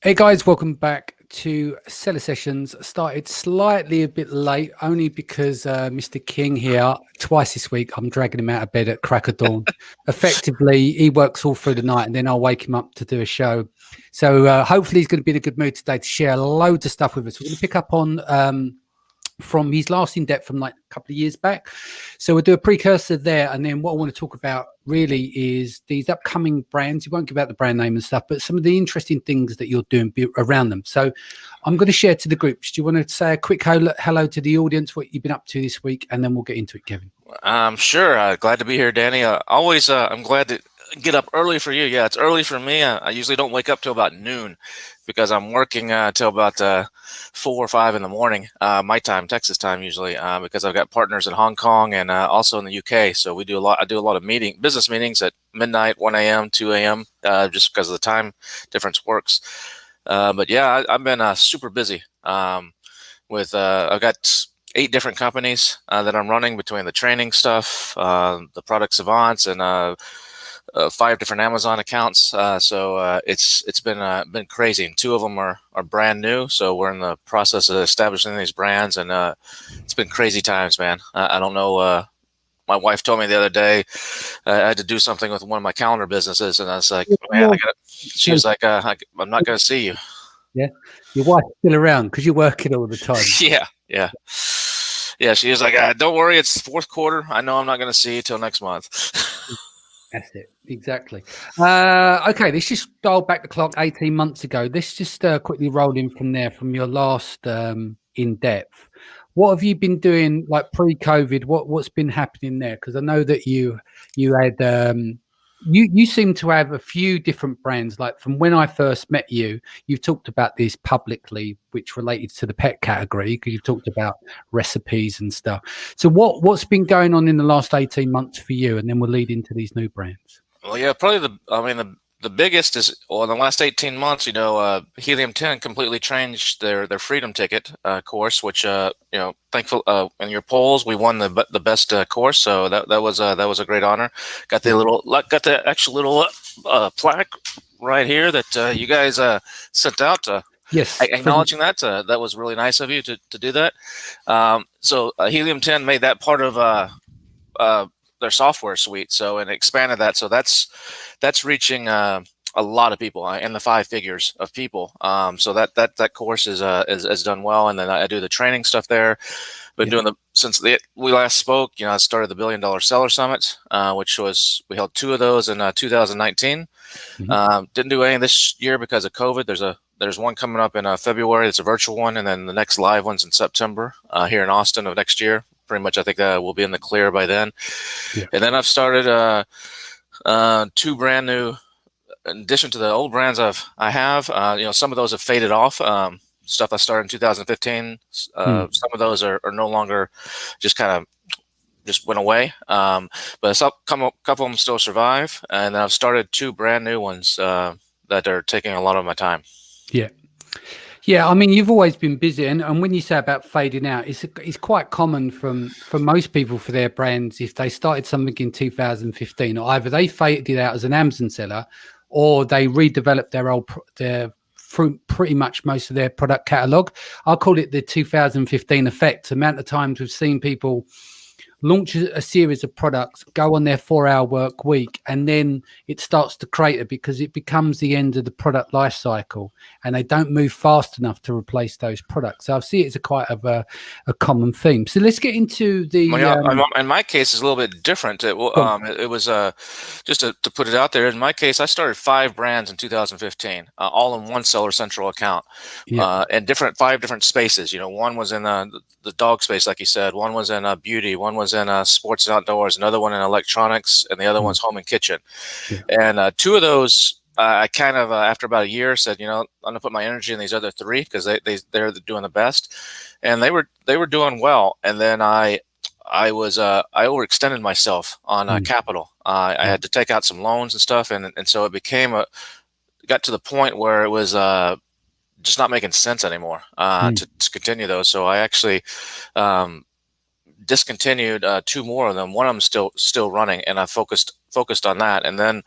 Hey guys, welcome back to Seller Sessions. Started slightly a bit late, only because Mr. King here twice this week. I'm dragging him out of bed at crack of dawn. Effectively, he works all through the night, and then I'll wake him up to do a show. So hopefully, he's going to be in a good mood today to share loads of stuff with us. We're going to pick up on from his last in depth from like a couple of years back. So we'll do a precursor there. And then what I want to talk about really is these upcoming brands. You won't give out the brand name and stuff, but some of the interesting things that you're doing around them. So I'm going to share to the groups. Do you want to say a quick hello to the audience, what you've been up to this week? And then we'll get into it, Kevin. Sure. Glad to be here, Danny. I'm glad to get up early for you. Yeah, it's early for me. I usually don't wake up till about noon because I'm working till about 4 or 5 in the morning, my time, Texas time usually, because I've got partners in Hong Kong and also in the UK. So I do a lot of business meetings at midnight, 1 a.m., 2 a.m., just because of the time difference works. But yeah, I've been super busy I've got 8 different companies that I'm running between the training stuff, the product savants, and 5 different Amazon accounts. So it's been crazy. And 2 of them are brand new. So we're in the process of establishing these brands, and it's been crazy times, man. I don't know. My wife told me the other day I had to do something with one of my calendar businesses, and I was like, man, she was like, I'm not going to see you. Yeah, your wife's still around because you're working all the time. Yeah. She was like, don't worry, it's fourth quarter. I know I'm not going to see you till next month. That's it. Exactly. Okay, let's just dial back the clock 18 months ago. Let's just quickly roll in from there, from your last in depth. What have you been doing like pre-COVID? What's been happening there? Because I know that you had you seem to have a few different brands. Like from when I first met you, you've talked about this publicly, which related to the pet category, because you've talked about recipes and stuff. So what's been going on in the last 18 months for you? And then we'll lead into these new brands. Well, yeah, probably the biggest is, well, in the last 18 months, Helium 10 completely changed their Freedom Ticket course, which thankful in your polls we won the best course, so that was a great honor. Got the actual little plaque right here that you guys sent out. Yes, acknowledging that. That was really nice of you to do that. So Helium 10 made that part of their software suite, so, and expanded that. So that's reaching a lot of people in the 5 figures of people. So that course is done well. And then I do the training stuff there. Been doing since we last spoke. I started the $1 Billion Seller Summit, which we held 2 of those in 2019. Mm-hmm. Didn't do any this year because of COVID. There's one coming up in February. It's a virtual one, and then the next live one's in September here in Austin of next year. Pretty much, I think we'll be in the clear by then. Yeah. And then I've started 2 brand new, in addition to the old brands I have. Some of those have faded off. Stuff I started in 2015. Some of those are no longer, just went away. But a couple of them still survive. And then I've started 2 brand new ones that are taking a lot of my time. Yeah. Yeah, I mean, you've always been busy, and when you say about fading out, it's quite common for most people for their brands. If they started something in 2015, or either they faded out as an Amazon seller, or they redeveloped their pretty much most of their product catalog. I'll call it the 2015 effect. The amount of times we've seen people launch a series of products, go on their 4-hour work week, and then it starts to crater because it becomes the end of the product life cycle, and they don't move fast enough to replace those products. So I see it as quite a common theme. So let's get into the. In my case, it's a little bit different. It was just to put it out there. In my case, I started 5 brands in 2015, all in one Seller Central account, and 5 different spaces. One was in the dog space, like you said. One was in beauty. One was in sports and outdoors. Another one in electronics, and the other one's home and kitchen. And 2 of those, I kind of after about a year said, I'm gonna put my energy in these other 3 because they're doing the best, and they were doing well. And then I overextended myself on capital. I had to take out some loans and stuff, and so it got to the point where it was just not making sense anymore to continue those. So I actually discontinued two more of them. One of them still running, and I focused on that. And then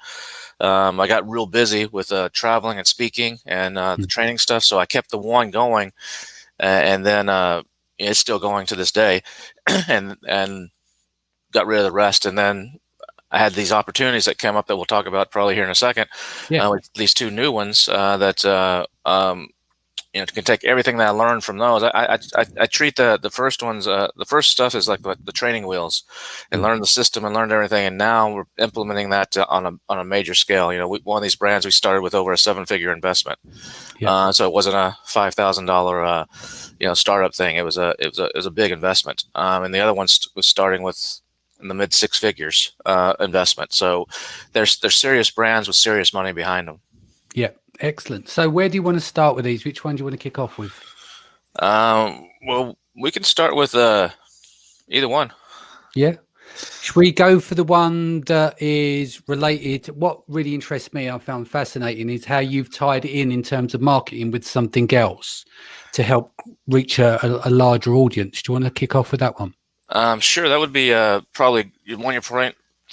I got real busy with traveling and speaking and the training stuff, so I kept the one going, and then it's still going to this day, and got rid of the rest. And then I had these opportunities that came up that we'll talk about probably here in a second. Yeah. With these two new ones that can take everything that I learned from those. I treat the first ones. The first stuff is like the training wheels, and learn the system and learned everything. And now we're implementing that on a major scale. One of these brands we started with over a 7-figure investment. Yeah. So it wasn't a $5,000 startup thing. It was a big investment. And the other one was starting with in the mid 6 figures investment. So there's serious brands with serious money behind them. Yeah. Excellent. So where do you want to start with these? Which one do you want to kick off with? Well, we can start with either one. Yeah. Should we go for the one that is related? What really interests me, I found fascinating, is how you've tied it in terms of marketing with something else to help reach a larger audience. Do you want to kick off with that one? Sure. That would be probably one you're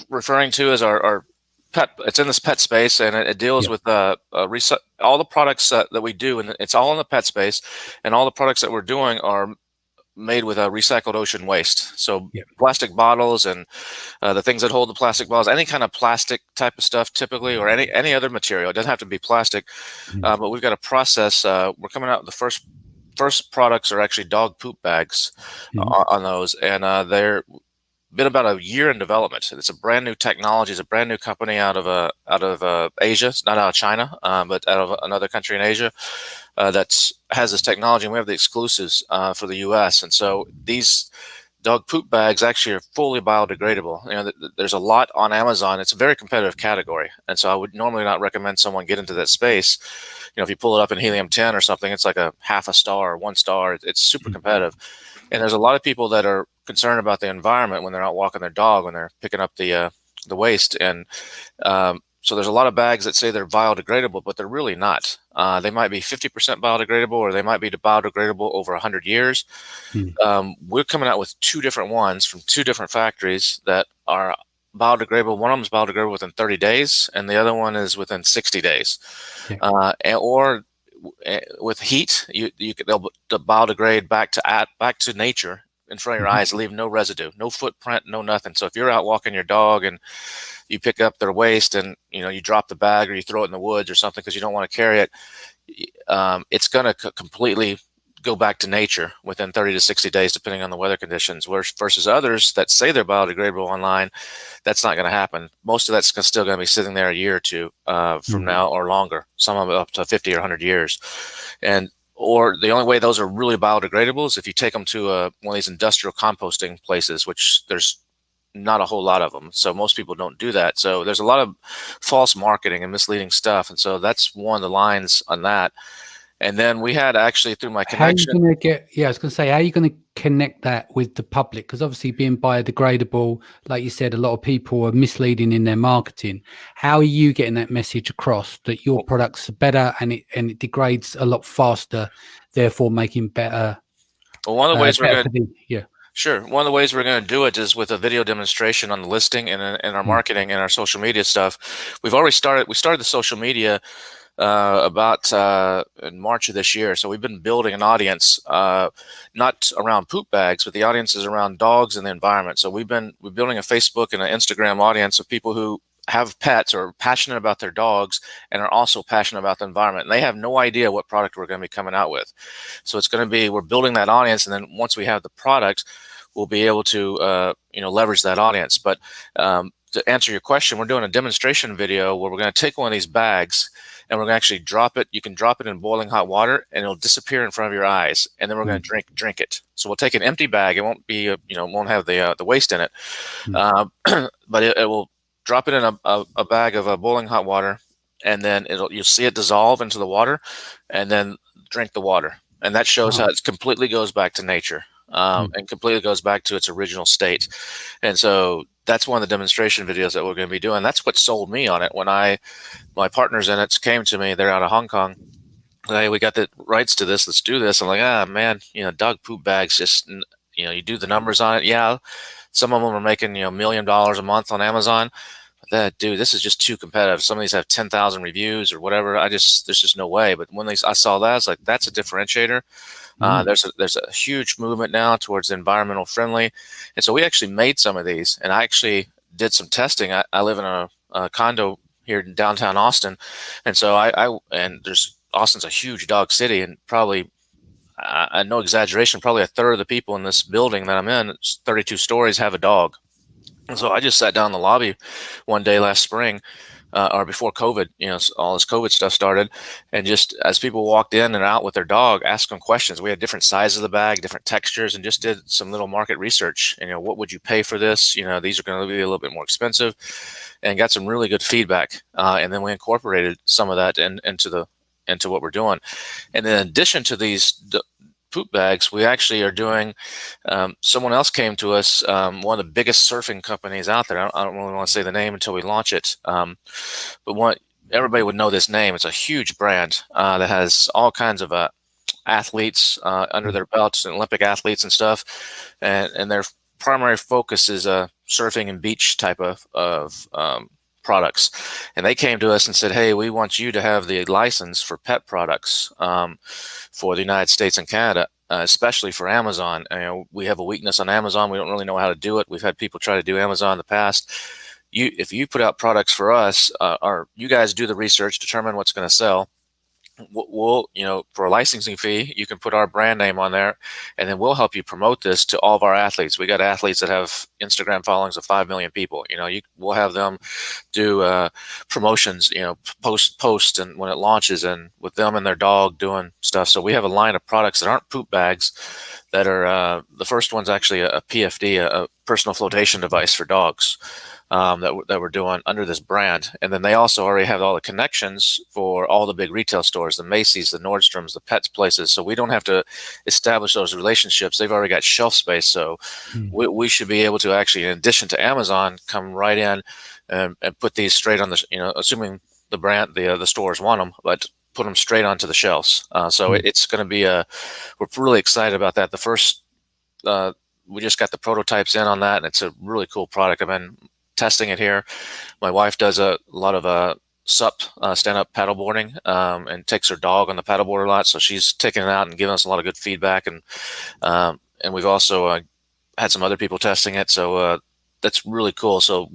referring to as our pet. It's in this pet space, and it deals with all the products that we do, and it's all in the pet space, and all the products that we're doing are made with recycled ocean waste. So plastic bottles and the things that hold the plastic bottles, any kind of plastic type of stuff typically, or any other material. It doesn't have to be plastic, but we've got a process. We're coming out with the first products are actually dog poop bags on those, and they're been about a year in development. It's a brand new technology. It's a brand new company out of Asia. It's not out of China, but out of another country in Asia that has this technology, and we have the exclusives for the U.S. And so these dog poop bags actually are fully biodegradable. There's a lot on Amazon. It's a very competitive category, and so I would normally not recommend someone get into that space. If you pull it up in helium-10 or something, it's like a half a star or 1 star. It's super competitive. And there's a lot of people that are concerned about the environment when they're out walking their dog, when they're picking up the waste. And so there's a lot of bags that say they're biodegradable, but they're really not. They might be 50% biodegradable, or they might be biodegradable over 100 years. We're coming out with 2 different ones from 2 different factories that are biodegradable. One of them is biodegradable within 30 days, and the other one is within 60 days. Or with heat, they'll biodegrade back to nature in front of your eyes, leave no residue, no footprint, no nothing. So if you're out walking your dog and you pick up their waste and you drop the bag or you throw it in the woods or something because you don't want to carry it, it's going to completely go back to nature within 30 to 60 days, depending on the weather conditions. Versus others that say they're biodegradable online, that's not going to happen. Most of that's still going to be sitting there a year or 2 from now or longer. Some of it up to 50 or 100 years. Or the only way those are really biodegradable is if you take them to one of these industrial composting places, which there's not a whole lot of them. So most people don't do that. So there's a lot of false marketing and misleading stuff. And so that's one of the lines on that. And then we had actually through my connection. How are you going to get? Yeah, I was going to say, how are you going to connect that with the public? Because obviously, being biodegradable, like you said, a lot of people are misleading in their marketing. How are you getting that message across that your products are better and it degrades a lot faster, therefore making better? Well, one of the ways we're going to Sure. One of the ways we're going to do it is with a video demonstration on the listing and in our marketing and our social media stuff. We've already started. We started the social media about in March of this year. So we've been building an audience, not around poop bags, but the audience is around dogs and the environment. So we're building a Facebook and an Instagram audience of people who have pets or are passionate about their dogs and are also passionate about the environment. And they have no idea what product we're going to be coming out with. So it's going to be, we're building that audience. And then once we have the product, we'll be able to, leverage that audience. But to answer your question, we're doing a demonstration video where we're going to take one of these bags and we're going to actually drop it. You can drop it in boiling hot water and it'll disappear in front of your eyes. And then we're going to drink it. So we'll take an empty bag. It won't be, won't have the waste in it. But it will drop it in a bag of boiling hot water, and then you'll see it dissolve into the water, and then drink the water. And that shows how it completely goes back to nature, and completely goes back to its original state. And so that's one of the demonstration videos that we're going to be doing. That's what sold me on it. When my partners in it came to me, they're out of Hong Kong. Hey, we got the rights to this. Let's do this. I'm like, man, dog poop bags just you do the numbers on it. Yeah, some of them are making $1 million a month on Amazon. That dude, this is just too competitive. Some of these have 10,000 reviews or whatever. There's just no way. But when I saw that, I was like, that's a differentiator. Mm. There's a huge movement now towards environmental friendly, and so we actually made some of these, and I actually did some testing. I live in a condo here in downtown Austin, and so and there's Austin's a huge dog city, and probably no exaggeration, probably a third of the people in this building that I'm in, it's 32 stories, have a dog. And so I just sat down in the lobby one day last spring, or before COVID, all this COVID stuff started, and just as people walked in and out with their dog, asked them questions. We had different sizes of the bag, different textures, and just did some little market research. And, what would you pay for this? These are going to be a little bit more expensive, and got some really good feedback. And then we incorporated some of that into what we're doing. And in addition to these poop bags, we actually are doing, someone else came to us, one of the biggest surfing companies out there. I don't really want to say the name until we launch it. But everybody would know this name. It's a huge brand that has all kinds of athletes under their belts, and Olympic athletes and stuff. And their primary focus is surfing and beach type of products. And they came to us and said, hey, we want you to have the license for pet products for the United States and Canada, especially for Amazon. We have a weakness on Amazon. We don't really know how to do it. We've had people try to do Amazon in the past. If you put out products for us, or you guys do the research, determine what's going to sell, we'll, for a licensing fee, you can put our brand name on there, and then we'll help you promote this to all of our athletes. We got athletes that have Instagram followings of 5 million people. We'll have them do promotions, post and when it launches, and with them and their dog doing stuff. So we have a line of products that aren't poop bags, that are the first one's actually a PFD, a personal flotation device for dogs. That we're doing under this brand. And then they also already have all the connections for all the big retail stores, the Macy's, the Nordstroms, the Pets places. So we don't have to establish those relationships. They've already got shelf space. So we should be able to actually, in addition to Amazon, come right in and put these straight on the, assuming the brand, the stores want them, but put them straight onto the shelves. So it's going to be we're really excited about that. The first, we just got the prototypes in on that, and it's a really cool product. I've been testing it here. My wife does a lot of SUP, stand-up paddleboarding, and takes her dog on the paddleboard a lot. So she's taking it out and giving us a lot of good feedback. And we've also had some other people testing it. So that's really cool. So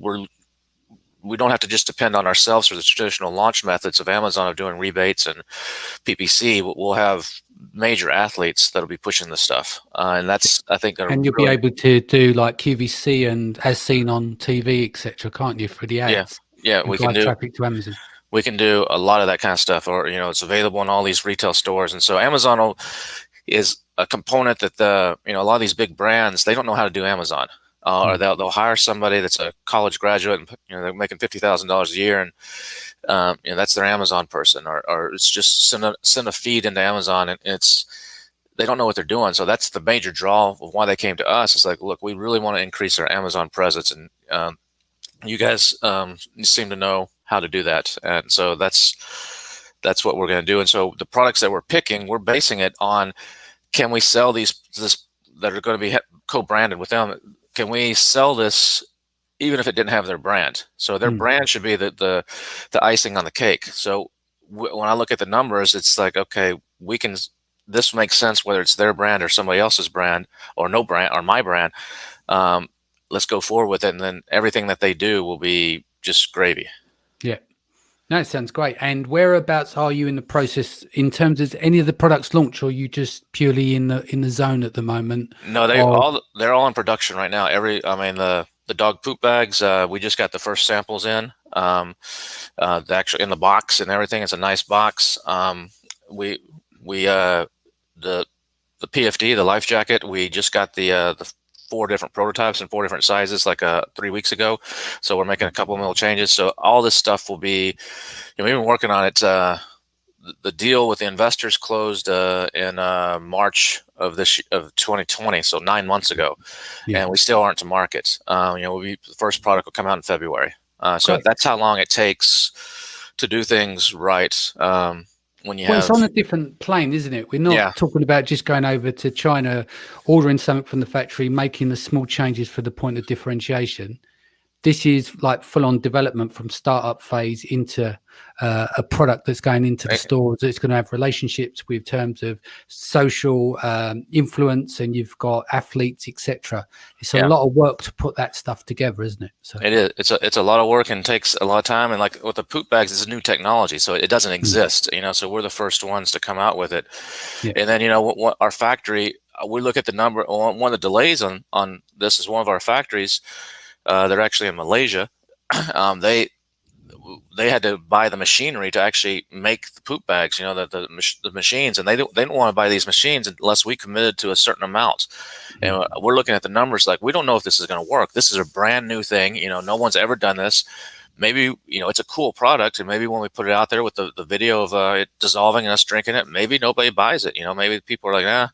we don't have to just depend on ourselves for the traditional launch methods of Amazon of doing rebates and PPC. We'll have major athletes that'll be pushing this stuff, and that's, I think, and you'll be able to do like QVC and as seen on TV, etc., can't you, for the ads? Yeah, we can do traffic to Amazon. We can do a lot of that kind of stuff, or it's available in all these retail stores. And so Amazon is a component that a lot of these big brands, they don't know how to do Amazon. Or they'll hire somebody that's a college graduate, and they're making $50,000 a year, and that's their Amazon person, or it's just send a feed into Amazon, and they don't know what they're doing. So that's the major draw of why they came to us. It's like, look, we really want to increase our Amazon presence, and you guys seem to know how to do that, and so that's what we're going to do. And so the products that we're picking, we're basing it on, can we sell this that are going to be co-branded with them? Can we sell this even if it didn't have their brand? So their brand should be the icing on the cake. So when I look at the numbers, it's like, okay, this makes sense whether it's their brand or somebody else's brand, or no brand, or my brand. Let's go forward with it, and then everything that they do will be just gravy. Yeah. No, it sounds great. And whereabouts are you in the process in terms of any of the products launch, or are you just purely in the zone at the moment? No, they're all in production right now. The dog poop bags, we just got the first samples in. Actually in the box and everything. It's a nice box. The PFD, the life jacket, we just got the 4 different prototypes in 4 different sizes, like 3 weeks ago. So we're making a couple of little changes. So all this stuff will be, we've been working on it. The deal with the investors closed in March of 2020, so 9 months ago, and we still aren't to market. The first product will come out in February. So that's how long it takes to do things right. when you Well, it's have, on a different plane, isn't it? We're yeah, not talking about just going over to China, ordering something from the factory, making the small changes for the point of differentiation. This is like full-on development from startup phase into a product that's going into the eh, stores. It's going to have relationships with terms of social influence, and you've got athletes, etc. It's a yeah. lot of work to put that stuff together, isn't it? So, It is. It's a lot of work and takes a lot of time. And like with the poop bags, it's a new technology, so it doesn't mm, exist. So we're the first ones to come out with it. yeah, And then what our factory, we look at the number. One of the delays on this is one of our factories. They're actually in Malaysia. um, they they had to buy the machinery to actually make the poop bags. The machines, and they didn't want to buy these machines unless we committed to a certain amount. And mm, we're looking at the numbers like we don't know if this is going to work. This is a brand new thing. No one's ever done this. Maybe it's a cool product, and maybe when we put it out there with the video of it dissolving and us drinking it, maybe nobody buys it. Maybe people are like,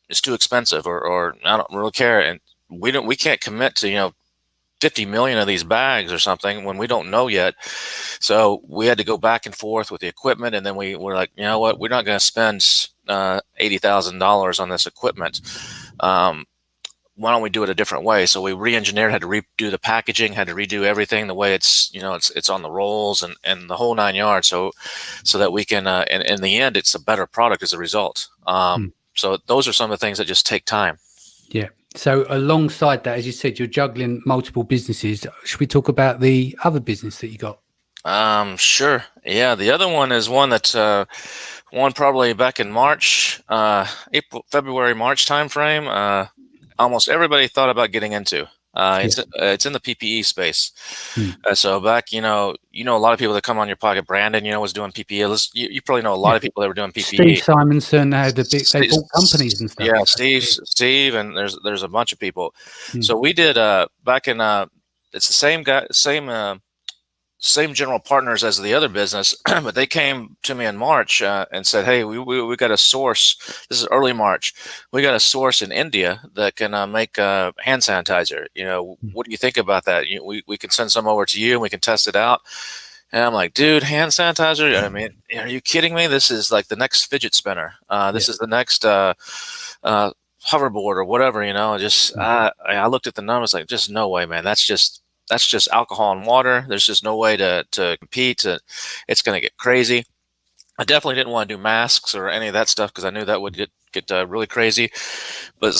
it's too expensive, or I don't really care. And we can't commit to 50 million of these bags or something when we don't know yet. So we had to go back and forth with the equipment, and then we were like, you know what, we're not going to spend $80,000 on this equipment. Why don't we do it a different way? So we re-engineered, had to redo the packaging, had to redo everything the way it's on the rolls and the whole 9 yards. So that we can, and in the end, it's a better product as a result. mm, So those are some of the things that just take time. yeah. So alongside that, as you said, you're juggling multiple businesses. Should we talk about the other business that you got? Sure. Yeah, the other one is one that won probably back in March, April, February, March timeframe. Almost everybody thought about getting into. Yeah. It's in the PPE space. Mm. So back, a lot of people that come on your pocket. Brandon, was doing PPE. You probably know a lot Yeah. of people that were doing Steve PPE. Simonson had they bought companies and stuff. Yeah, So, Steve, and there's a bunch of people. mm, So we did back in it's the same guy, same general partners as the other business, but they came to me in March and said, "Hey, we got a source. This is early March. We got a source in India that can make hand sanitizer. mm, What do you think about that? We can send some over to you, and we can test it out." And I'm like, "Dude, hand sanitizer? I mean, are you kidding me? This is like the next fidget spinner. yeah. This is the next hoverboard or whatever. Just Mm, I looked at the numbers like, just no way, man. That's just alcohol and water. There's just no way to compete. It's going to get crazy. I definitely didn't want to do masks or any of that stuff because I knew that would get really crazy. But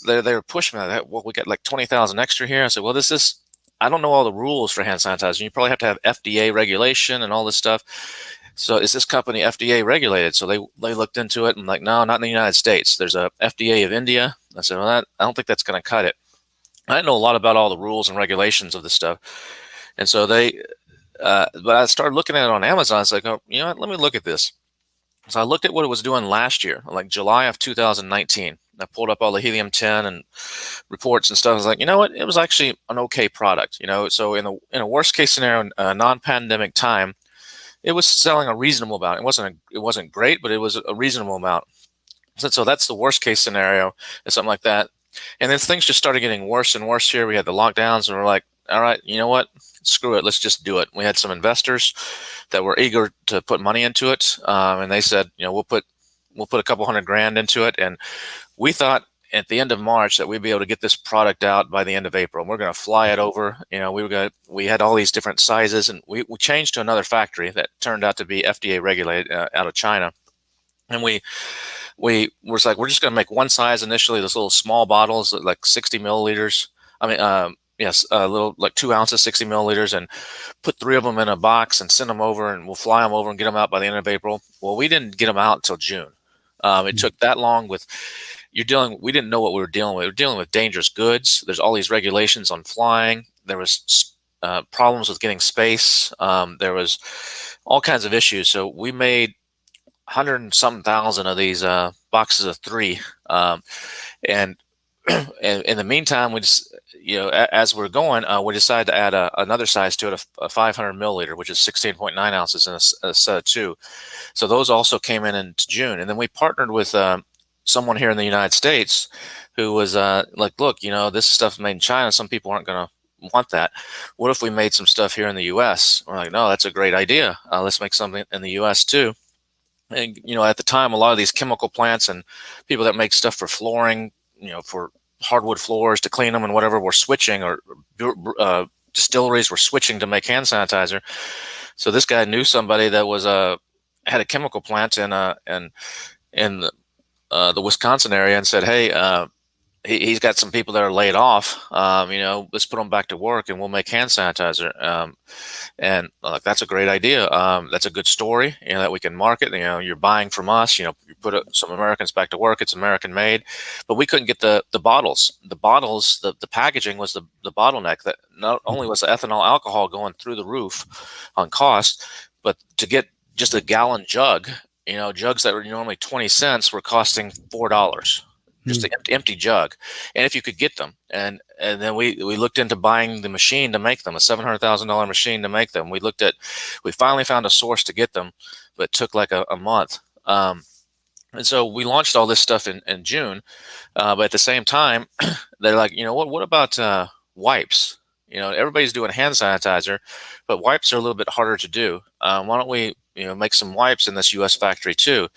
they were pushing me. Well, we got like 20,000 extra here. I said, well, I don't know all the rules for hand sanitizer. You probably have to have FDA regulation and all this stuff. So is this company FDA regulated? So they looked into it and like, no, not in the United States. There's a FDA of India. I said, well, I don't think that's going to cut it. I didn't know a lot about all the rules and regulations of this stuff. And so but I started looking at it on Amazon. It's like, oh, you know what? Let me look at this. So I looked at what it was doing last year, like July of 2019. I pulled up all the helium-10 and reports and stuff. I was like, you know what? It was actually an okay product. So in a worst case scenario, non-pandemic time, it was selling a reasonable amount. It wasn't great, but it was a reasonable amount. So that's the worst case scenario, is something like that. And then things just started getting worse and worse here. We had the lockdowns, and we're like, all right, you know what? Screw it. Let's just do it. We had some investors that were eager to put money into it, and they said, we'll put a couple $100,000 into it. And we thought at the end of March that we'd be able to get this product out by the end of April. And we're going to fly it over. We had all these different sizes, and we changed to another factory that turned out to be FDA regulated out of China. And we were like, we're just going to make one size initially, those little small bottles, like 60 milliliters. I mean, yes, a little like 2 ounces, 60 milliliters, and put 3 of them in a box and send them over, and we'll fly them over and get them out by the end of April. Well, we didn't get them out until June. It mm, took that long we didn't know what we were dealing with. We were dealing with dangerous goods. There's all these regulations on flying. There was problems with getting space. There was all kinds of issues. So we made 100 and some thousand of these boxes of 3, and and in the meantime, we just as we're going, we decided to add another size to it, a 500 milliliter, which is 16.9 ounces in a set of 2. So those also came in June, and then we partnered with someone here in the United States who was like, look, this stuff made in China. Some people aren't going to want that. What if we made some stuff here in the U.S.? We're like, no, that's a great idea. Let's make something in the U.S. too. And at the time, a lot of these chemical plants and people that make stuff for flooring, for hardwood floors to clean them and whatever, were switching, or distilleries were switching to make hand sanitizer. So this guy knew somebody that was had a chemical plant in the Wisconsin area, and said, "Hey, he's got some people that are laid off. Let's put them back to work, and we'll make hand sanitizer." And that's a great idea. That's a good story, that we can market. You're buying from us. You put some Americans back to work. It's American made, but we couldn't get the bottles. The packaging was the bottleneck. That not only was the ethanol alcohol going through the roof on cost, but to get just a gallon jug, jugs that were normally 20 cents were costing $4. Just an empty jug. And if you could get them, and then we looked into buying the machine to make them, a $700,000 machine to make them. We finally found a source to get them, but it took like a month. And so we launched all this stuff in June, but at the same time, they're like, what about wipes? Everybody's doing hand sanitizer, but wipes are a little bit harder to do. Why don't we make some wipes in this U.S. factory too?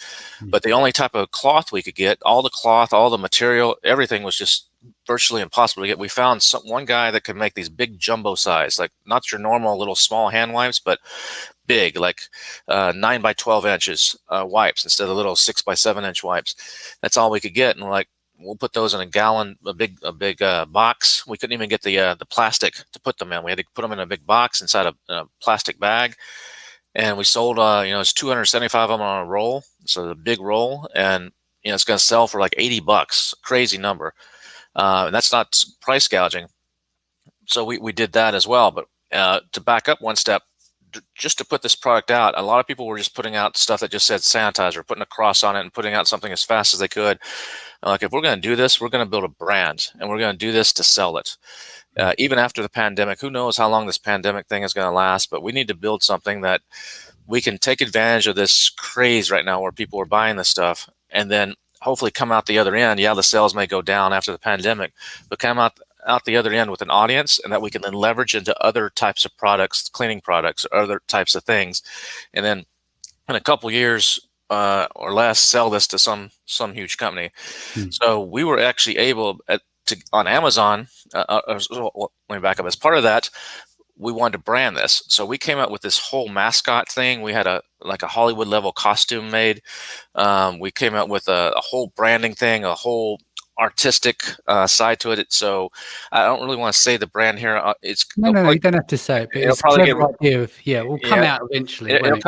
But the only type of cloth we could get, all the cloth, all the material, everything was just virtually impossible to get. We found one guy that could make these big jumbo size, like not your normal little small hand wipes, but big, like 9 by 12 inches wipes instead of little 6 by 7 inch wipes. That's all we could get. And we'll put those in a big box. We couldn't even get the plastic to put them in. We had to put them in a big box inside a plastic bag. And we sold, it's 275 of them on a roll. So the big roll, and, it's going to sell for like $80, crazy number. And that's not price gouging. So we did that as well. But to back up one step, just to put this product out, a lot of people were just putting out stuff that just said sanitizer, putting a cross on it and putting out something as fast as they could. Like, if we're going to do this, we're going to build a brand, and we're going to do this to sell it. Even after the pandemic, who knows how long this pandemic thing is going to last, but we need to build something that we can take advantage of this craze right now where people are buying this stuff, and then hopefully come out the other end. Yeah, the sales may go down after the pandemic, but come out the other end with an audience, and that we can then leverage into other types of products, cleaning products, or other types of things. And then in a couple years or less, sell this to some huge company. So we were actually able on Amazon, let me back up. As part of that, we wanted to brand this. So we came up with this whole mascot thing. We had a Hollywood level costume made. We came up with a whole branding thing, a whole artistic side to it. So I don't really want to say the brand here. No, you don't have to say it, but it's a clever idea of, it will come out eventually. It'll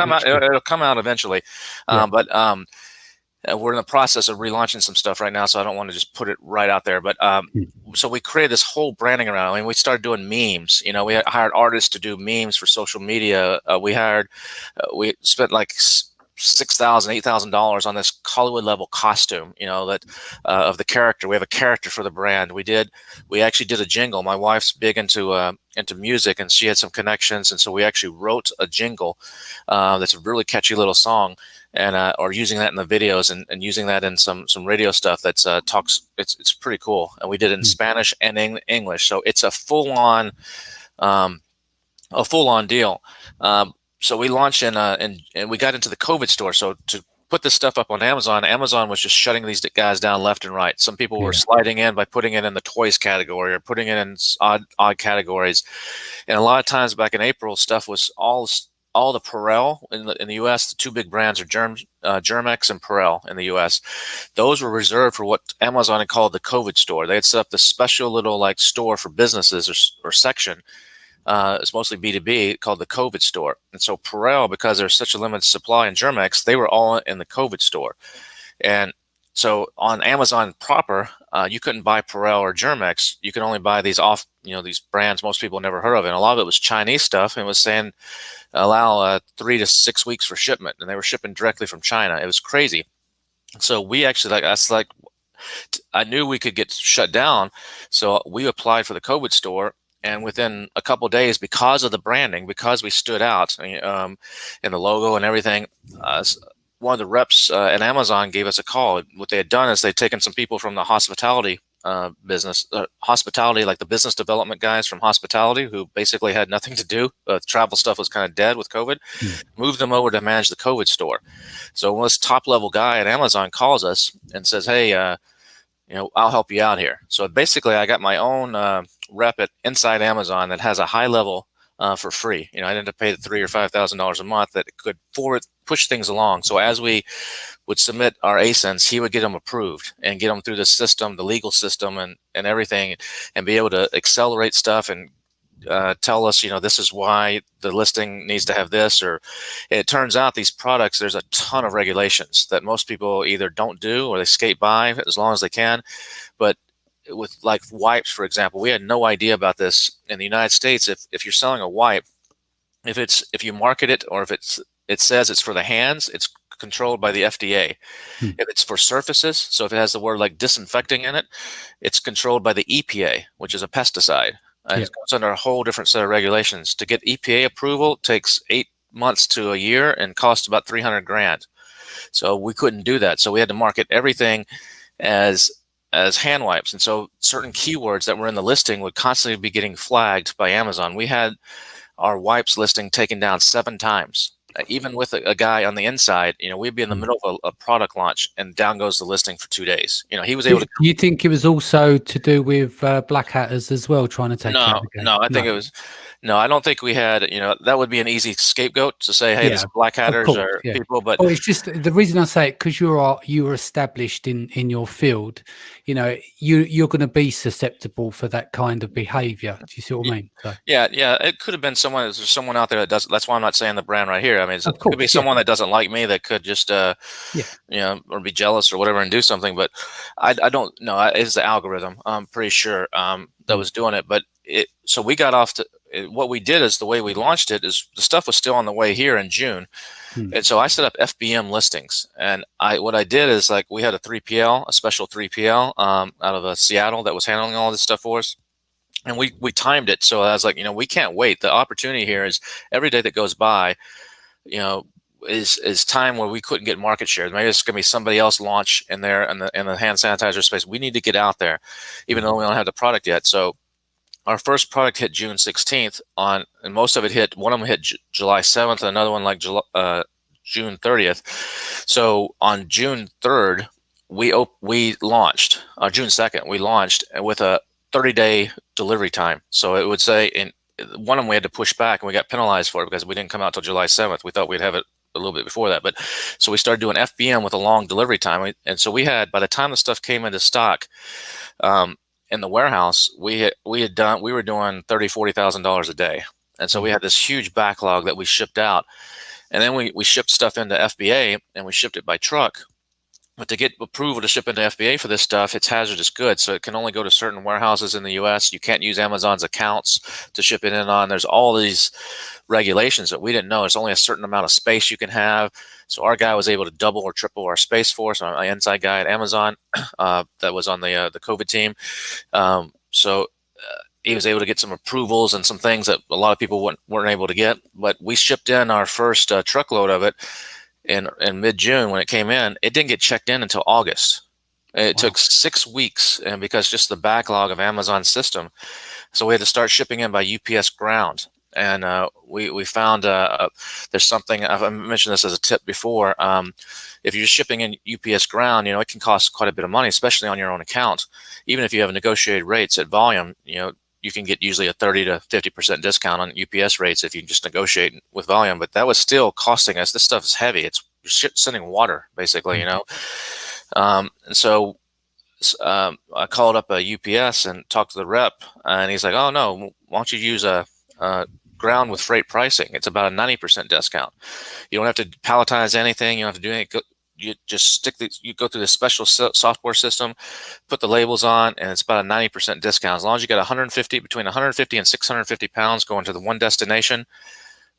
come out eventually. But we're in the process of relaunching some stuff right now, so I don't want to just put it right out there. But so we created this whole branding around it. I mean, we started doing memes. We hired artists to do memes for social media. We spent like $6,000, $8,000 on this Hollywood level costume, that of the character. We have a character for the brand. We actually did a jingle. My wife's big into music, and she had some connections, and so we actually wrote a jingle that's a really catchy little song, and or using that in the videos, and using that in some radio stuff that's talks. It's pretty cool, and we did it in Spanish and English, so it's a full on deal. So we launched and we got into the COVID store. So to put this stuff up on Amazon, Amazon was just shutting these guys down left and right. Some people were sliding in by putting it in the toys category or putting it in odd categories. And a lot of times back in April, stuff was all the Perel in the U.S. The two big brands are Germex and Perel in the U.S. Those were reserved for what Amazon had called the COVID store. They had set up this special little store for businesses or section. It's mostly B2B, called the COVID store. And so Perel, because there's such a limited supply in Germex, they were all in the COVID store. And so on Amazon proper, you couldn't buy Perel or Germex. You could only buy these these brands most people never heard of. And a lot of it was Chinese stuff, and it was saying allow 3 to 6 weeks for shipment. And they were shipping directly from China. It was crazy. So we actually, I knew we could get shut down. So we applied for the COVID store. And within a couple of days, because of the branding, because we stood out in the logo and everything, one of the reps at Amazon gave us a call. What they had done is they'd taken some people from the hospitality business, hospitality, like the business development guys from hospitality who basically had nothing to do. Travel stuff was kind of dead with COVID. Moved them over to manage the COVID store. So when this top level guy at Amazon calls us and says, "Hey, I'll help you out here." So basically, I got my own rep at inside Amazon that has a high level for free. I didn't have to pay the $3,000 or $5,000 a month that could push things along. So as we would submit our ASINs, he would get them approved and get them through the system, the legal system, and everything, and be able to accelerate stuff and tell us, this is why the listing needs to have this. Or it turns out these products, there's a ton of regulations that most people either don't do or they skate by as long as they can. But with like wipes, for example, we had no idea about this in the United States. If you're selling a wipe, if you market it or if it says it's for the hands, it's controlled by the FDA. If it's for surfaces, so if it has the word like disinfecting in it, it's controlled by the EPA, which is a pesticide. It goes under a whole different set of regulations. To get EPA approval takes 8 months to a year and costs about $300,000. So we couldn't do that. So we had to market everything as hand wipes. And so certain keywords that were in the listing would constantly be getting flagged by Amazon. We had our wipes listing taken down 7 times. Even with a guy on the inside, we'd be in the middle of a product launch and down goes the listing for 2 days. He was able to. Do you think it was also to do with black hatters as well, trying to take care of the game? No, I think it was. No, I don't think we had. That would be an easy scapegoat to say, "Hey, this black hatters are people." But it's just the reason I say it because you are established in your field. You're going to be susceptible for that kind of behavior. Do you see what I mean? So. Yeah, it could have been someone. There's someone out there that does. That's why I'm not saying the brand right here. I mean, it could be someone that doesn't like me that could just, or be jealous or whatever and do something. But I don't know. It's the algorithm. I'm pretty sure that was doing it. But so we got off to. What we did is the way we launched it is the stuff was still on the way here in June. And so I set up FBM listings. And what I did is like we had a 3PL, a special 3PL out of Seattle that was handling all this stuff for us. And we timed it. So I was like, we can't wait. The opportunity here is every day that goes by, is time where we couldn't get market share. Maybe it's going to be somebody else launch in there in the hand sanitizer space. We need to get out there, even though we don't have the product yet. So our first product hit June 16th and most of it hit. One of them hit July 7th, and another one like June 30th. So on June 3rd, we launched. June 2nd, we launched with a 30-day delivery time. So it would say one of them we had to push back, and we got penalized for it because we didn't come out till July 7th. We thought we'd have it a little bit before that, but so we started doing FBM with a long delivery time, and so we had by the time the stuff came into stock. In the warehouse, we were doing $30,000-$40,000 a day, and so we had this huge backlog that we shipped out, and then we shipped stuff into FBA and we shipped it by truck. But to get approval to ship into FBA for this stuff, it's hazardous goods, so it can only go to certain warehouses in the U.S. You can't use Amazon's accounts to ship it in on. There's all these regulations that we didn't know. There's only a certain amount of space you can have. So our guy was able to double or triple our space for us. My inside guy at Amazon that was on the COVID team. So he was able to get some approvals and some things that a lot of people weren't able to get. But we shipped in our first truckload of it in mid-June. When it came in, it didn't get checked in until August. It took 6 weeks, and because just the backlog of Amazon's system. So we had to start shipping in by UPS ground. And we found there's something, I've mentioned this as a tip before. If you're shipping in UPS ground, it can cost quite a bit of money, especially on your own account. Even if you have negotiated rates at volume, you can get usually a 30 to 50% discount on UPS rates if you just negotiate with volume. But that was still costing us. This stuff is heavy. You're sending water, basically, And so I called up a UPS and talked to the rep, and he's like, "Oh no, why don't you use a ground with freight pricing? It's about a 90% discount. You don't have to palletize anything. You don't have to do anything. You just you go through this special software system, put the labels on, and it's about a 90% discount. As long as you got between 150 and 650 pounds going to the one destination,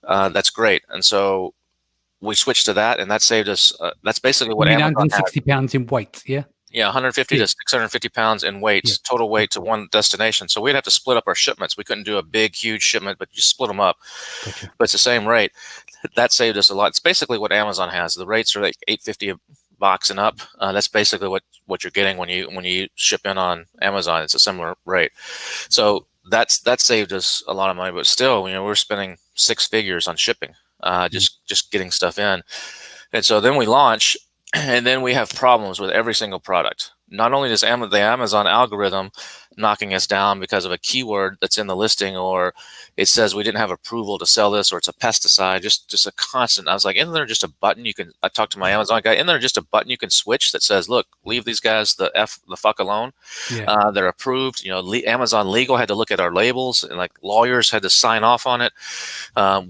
that's great." And so we switched to that, and that saved us. That's basically what Amazon 160 pounds in weight, yeah? Yeah, 150 to 650 pounds in weight, total weight to one destination. So we'd have to split up our shipments. We couldn't do a big, huge shipment, but you split them up. But it's the same rate. That saved us a lot. It's basically what Amazon has. The rates are like $8.50 boxing up. That's basically what you're getting when you ship in on Amazon. It's a similar rate. So that saved us a lot of money, but still, we're spending six figures on shipping, just getting stuff in. And so then we launch, and then we have problems with every single product. Not only does the Amazon algorithm knocking us down because of a keyword that's in the listing, or it says we didn't have approval to sell this, or it's a pesticide, just a constant. I was like, isn't there just a button you can, I talked to my Amazon guy, isn't there just a button you can switch that says, look, leave these guys the fuck alone. Yeah. They're approved. Amazon legal had to look at our labels, and like lawyers had to sign off on it.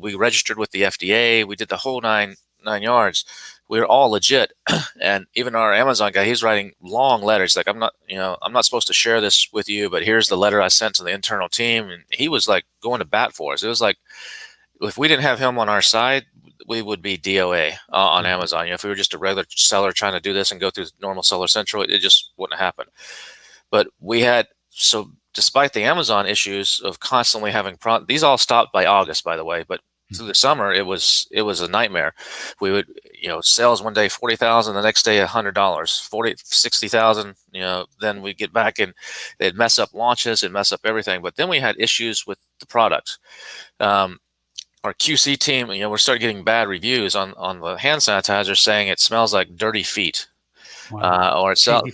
We registered with the FDA. We did the whole nine yards. We were all legit. And even our Amazon guy, he's writing long letters. Like, I'm not supposed to share this with you, but here's the letter I sent to the internal team. And he was like going to bat for us. It was like, if we didn't have him on our side, we would be DOA on Amazon. If we were just a regular seller trying to do this and go through normal Seller Central, it just wouldn't happen. But so despite the Amazon issues of constantly having these all stopped by August, by the way, but through the summer, it was a nightmare. We would, sales one day, 40,000, the next day, $100, 40, 60,000, then we get back and they'd mess up launches and mess up everything. But then we had issues with the product. Our QC team, we started getting bad reviews on the hand sanitizer saying it smells like dirty feet. Wow. Or it smells,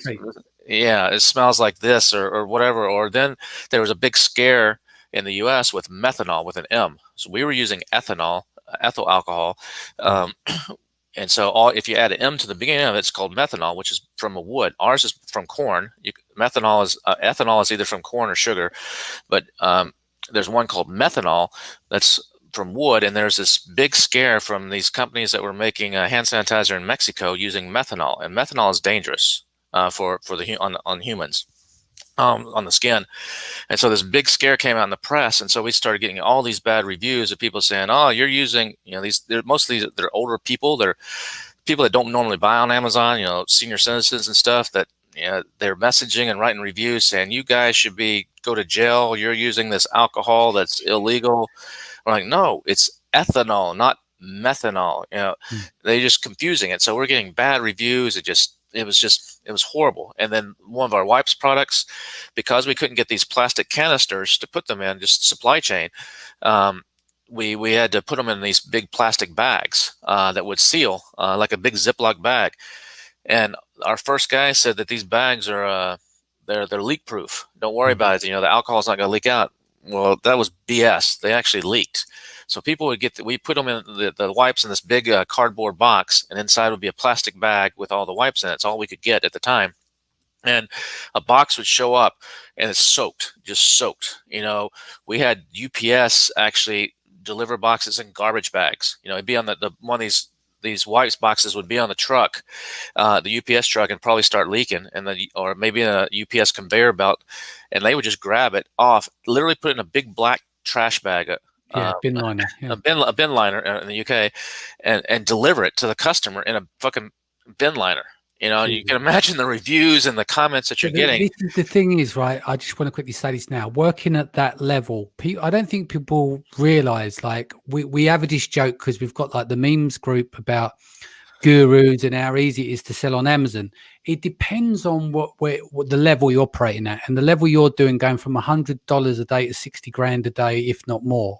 it smells like this or whatever. Or then there was a big scare in the US with methanol with an M. So we were using ethanol, ethyl alcohol. And so if you add an M to the beginning of it, it's called methanol, which is from a wood. Ours is from corn. Ethanol is either from corn or sugar. But there's one called methanol that's from wood. And there's this big scare from these companies that were making hand sanitizer in Mexico using methanol. And methanol is dangerous on humans. On the skin. And so this big scare came out in the press. And so we started getting all these bad reviews of people saying, oh, you're using, they're older people. They're people that don't normally buy on Amazon, senior citizens and stuff that, they're messaging and writing reviews saying, you guys should go to jail. You're using this alcohol that's illegal. We're like, no, it's ethanol, not methanol. They're just confusing it. So we're getting bad reviews. It was horrible. And then one of our wipes products, because we couldn't get these plastic canisters to put them in, just supply chain, we had to put them in these big plastic bags that would seal like a big Ziploc bag. And our first guy said that these bags are they're leak proof. Don't worry about it. The alcohol's not going to leak out. Well, that was BS. They actually leaked. So people would we put them in the wipes in this big cardboard box, and inside would be a plastic bag with all the wipes in it. It's all we could get at the time. And a box would show up, and it's soaked, just soaked. We had UPS actually deliver boxes in garbage bags. It'd be on the one of these wipes boxes would be on the truck, the UPS truck, and probably start leaking, or maybe in a UPS conveyor belt, and they would just grab it off, literally put it in a big black trash bag. Bin liner. Yeah. A bin liner in the UK, and deliver it to the customer in a fucking bin liner. You can imagine the reviews and the comments that you're getting. The thing is, right, I just want to quickly say this now. Working at that level, I don't think people realize, like, we have this joke because we've got like the memes group about gurus and how easy it is to sell on Amazon. It depends on what the level you're operating at, and the level you're doing, going from $100 a day to 60 grand a day, if not more.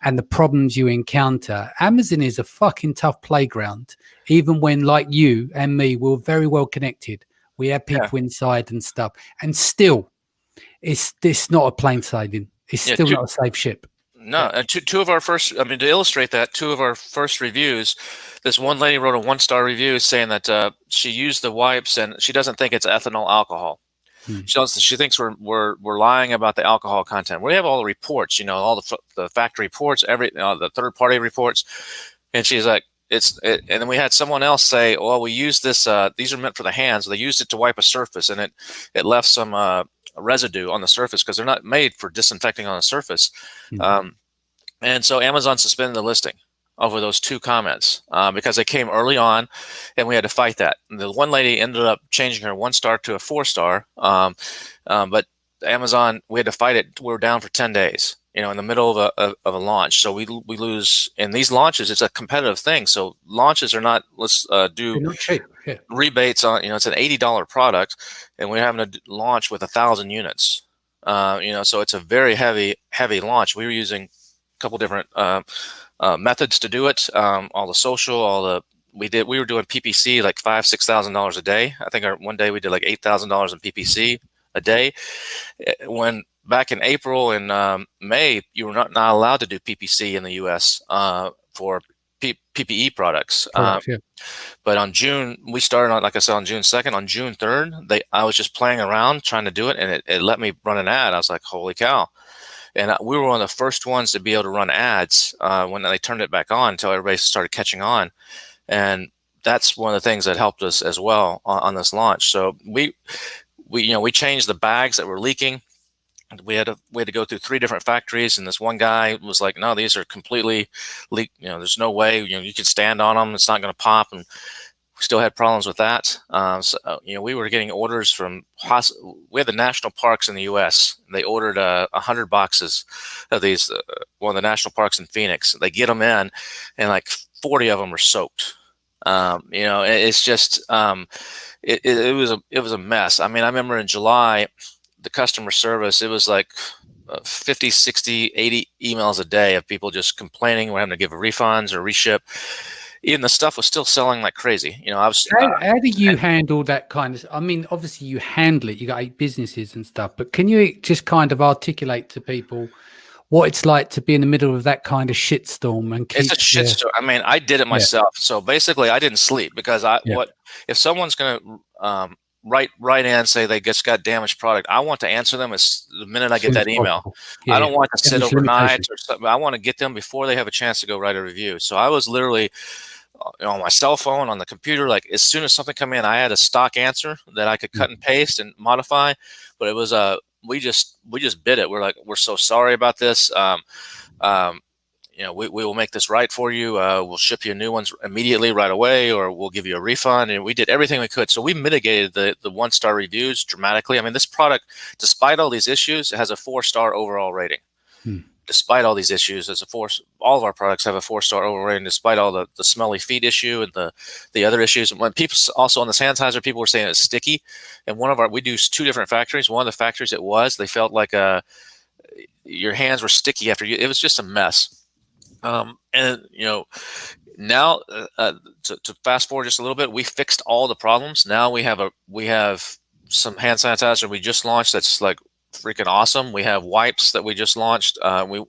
And the problems you encounter. Amazon is a fucking tough playground. Even when, like you and me, we're very well connected. We have people inside and stuff. And still, it's not a plain sailing. It's still not a safe ship. No, and two of our first, to illustrate that, two of our first reviews, this one lady wrote a 1-star review saying that she used the wipes and she doesn't think it's ethanol alcohol. She thinks we're lying about the alcohol content. We have all the reports, all the factory reports, the third party reports, and she's like, and then we had someone else say, well, we use this. These are meant for the hands. They used it to wipe a surface, and it left some residue on the surface because they're not made for disinfecting on the surface. And so Amazon suspended the listing over those two comments because they came early on, and we had to fight that. And the one lady ended up changing her 1-star to a 4-star, but Amazon, we had to fight it. We were down for 10 days. in the middle of a launch. So we lose in these launches. It's a competitive thing. So launches are not, let's do They're not cheap. Yeah. rebates on, it's an $80 product, and we're having to launch with 1,000 units. So it's a very heavy launch. We were using a couple different methods to do it. All the social, we were doing PPC like $5,000-6,000 a day. I think one day we did like $8,000 in PPC a day. When back in April and May, you were not allowed to do PPC in the U.S. For PPE products. Correct. Yeah. But on June, we started on, like I said, on June 2nd. On June 3rd, I was just playing around trying to do it, and it let me run an ad. I was like, holy cow. And we were one of the first ones to be able to run ads when they turned it back on until everybody started catching on. And that's one of the things that helped us as well on this launch. So we changed the bags that were leaking. We had to go through 3 different factories, and this one guy was like, "No, these are completely leaked. There's no way you can stand on them. It's not going to pop." And we still had problems with that. We were getting orders from we had the national parks in the U.S. They ordered 100 boxes of these. One of the national parks in Phoenix. They get them in, and like 40 of them are soaked. It's just it was a mess. I mean, I remember in July, the customer service, it was like 50, 60, 80 emails a day of people just complaining. We're having to give refunds or reship. Even the stuff was still selling like crazy. I was. How do you handle that kind of? I mean, obviously you handle it. You got 8 businesses and stuff, but can you just kind of articulate to people what it's like to be in the middle of that kind of shitstorm and keep? It's a shitstorm. I mean, I did it myself. Yeah. So basically, I didn't sleep because if someone's going to write in and say they just got damaged product, I want to answer them as the minute I get that email. Yeah, I don't want to sit overnight or something. I want to get them before they have a chance to go write a review. So I was literally on my cell phone, on the computer, like as soon as something come in, I had a stock answer that I could cut and paste and modify. But it was we just bid it. We're like, we're so sorry about this. We will make this right for you. We'll ship you new ones immediately right away, or we'll give you a refund. And we did everything we could. So we mitigated the 1-star reviews dramatically. I mean, this product, despite all these issues, it has a 4-star overall rating. Despite all these issues, all of our products have a 4-star overall rating, despite all the smelly feet issue and the other issues. And when people also on the sanitizer, people were saying it's sticky. And we do 2 different factories. One of the factories they felt like your hands were sticky after you. It was just a mess. Now to fast forward just a little bit, we fixed all the problems. Now we have some hand sanitizer we just launched that's like freaking awesome. We have wipes that we just launched. The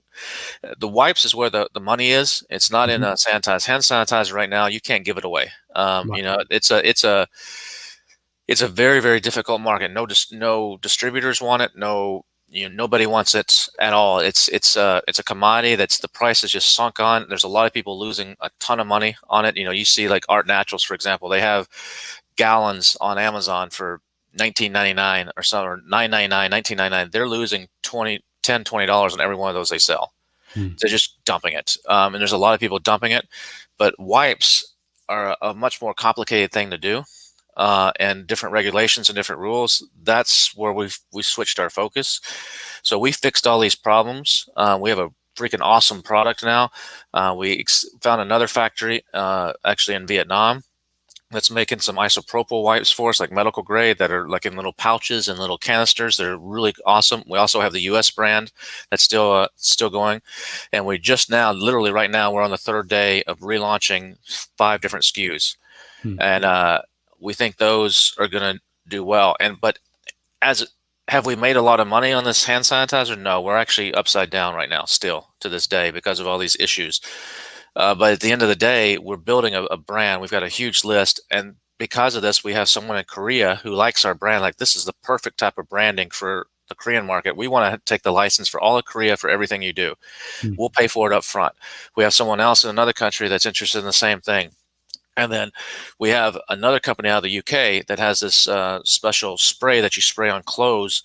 wipes is where the money is. It's not in a sanitizer. Hand sanitizer right now, you can't give it away. Right. It's a very, very difficult market. No distributors want it. Nobody wants it at all. It's a commodity that's the price is just sunk on. There's a lot of people losing a ton of money on it. You see like Art Naturals, for example, they have gallons on Amazon for $19.99 or something, or $9.99, $19.99. They're losing $20 on every one of those they sell. They're just dumping it. And there's a lot of people dumping it, but wipes are a much more complicated thing to do. And different regulations and different rules. That's where we switched our focus. So we fixed all these problems. We have a freaking awesome product now. We found another factory actually in Vietnam that's making some isopropyl wipes for us, like medical grade, that are like in little pouches and little canisters. They're really awesome. We also have the U.S. brand that's still going. And we just now, literally right now, we're on the 3rd day of relaunching 5 different SKUs. And we think those are going to do well. But have we made a lot of money on this hand sanitizer? No, we're actually upside down right now still to this day because of all these issues. But at the end of the day, we're building a brand. We've got a huge list. And because of this, we have someone in Korea who likes our brand. Like, this is the perfect type of branding for the Korean market. We want to take the license for all of Korea for everything you do. We'll pay for it up front. We have someone else in another country that's interested in the same thing. And then we have another company out of the UK that has this special spray that you spray on clothes.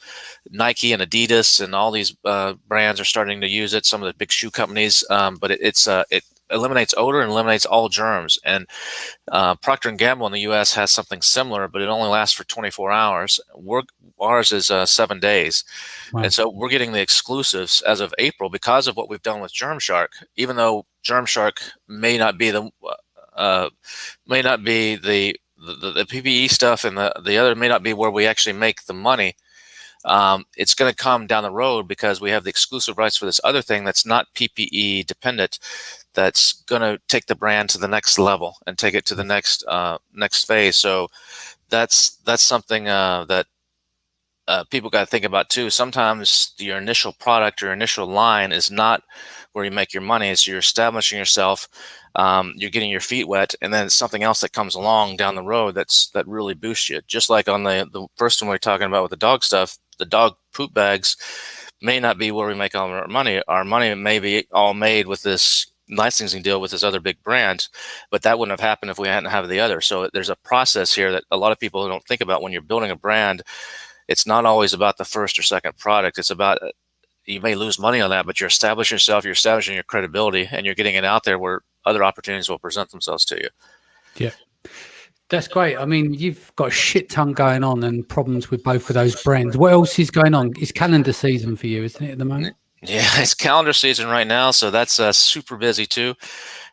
Nike and Adidas and all these brands are starting to use it. Some of the big shoe companies, but it eliminates odor and eliminates all germs. And Procter & Gamble in the U.S. has something similar, but it only lasts for 24 hours. Ours is 7 days. Wow. And so we're getting the exclusives as of April because of what we've done with Germshark. Even though Germshark may not be uh, the PPE stuff, and the other may not be where we actually make the money. It's going to come down the road because we have the exclusive rights for this other thing that's not PPE dependent. That's going to take the brand to the next level and take it to the next phase. So that's something that people got to think about too. Sometimes your initial product or initial line is not where you make your money. It's you're establishing yourself, you're getting your feet wet, and then it's something else that comes along down the road that really boosts you. Just like on the first one we were talking about with the dog stuff, the dog poop bags may not be where we make all our money. Our money may be all made with this licensing deal with this other big brand, but that wouldn't have happened if we hadn't have the other. So there's a process here that a lot of people don't think about when you're building a brand. It's not always about the first or second product. It's about, you may lose money on that, but you're establishing yourself, you're establishing your credibility, and you're getting it out there where other opportunities will present themselves to you. Yeah. That's great. I mean, you've got a shit ton going on and problems with both of those brands. What else is going on? It's calendar season for you, isn't it, at the moment? Yeah, it's calendar season right now, so that's super busy too.